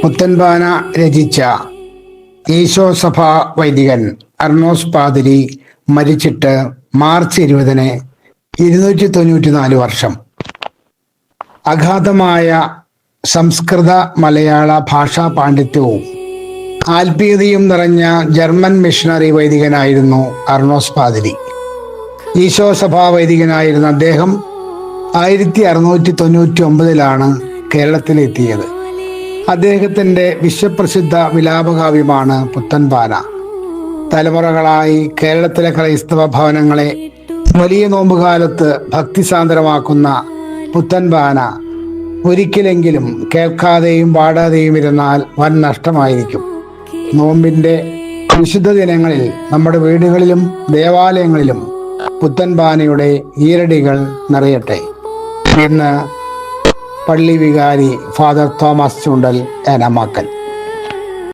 പുത്തൻപാന രചിച്ച ഈശോസഭാ വൈദികൻ അർണോസ് പാതിരി മരിച്ചിട്ട് മാർച്ച് 20 294 വർഷം. അഗാധമായ സംസ്കൃത മലയാള ഭാഷാ പാണ്ഡിത്യവും ആത്മീയതയും നിറഞ്ഞ ജർമ്മൻ മിഷണറി വൈദികനായിരുന്നു അർണോസ് പാതിരി. ഈശോസഭാ വൈദികനായിരുന്ന അദ്ദേഹം 1699 കേരളത്തിലെത്തിയത്. അദ്ദേഹത്തിൻ്റെ വിശ്വപ്രസിദ്ധ വിലാപകാവ്യമാണ് പുത്തൻപാന. തലമുറകളായി കേരളത്തിലെ ക്രൈസ്തവ ഭവനങ്ങളെ വലിയ നോമ്പുകാലത്ത് ഭക്തിസാന്ദ്രമാക്കുന്ന പുത്തൻപാന ഒരിക്കലെങ്കിലും കേൾക്കാതെയും പാടാതെയും ഇരുന്നാൽ വൻ നഷ്ടമായിരിക്കും. നോമ്പിൻ്റെ വിശുദ്ധ ദിനങ്ങളിൽ നമ്മുടെ വീടുകളിലും ദേവാലയങ്ങളിലും പുത്തൻപാനയുടെ ഈരടികൾ നിറയട്ടെ എന്ന് പള്ളി വികാരി ഫാദർ തോമസ് ചുണ്ടൽ ഏനാമാക്കൽ.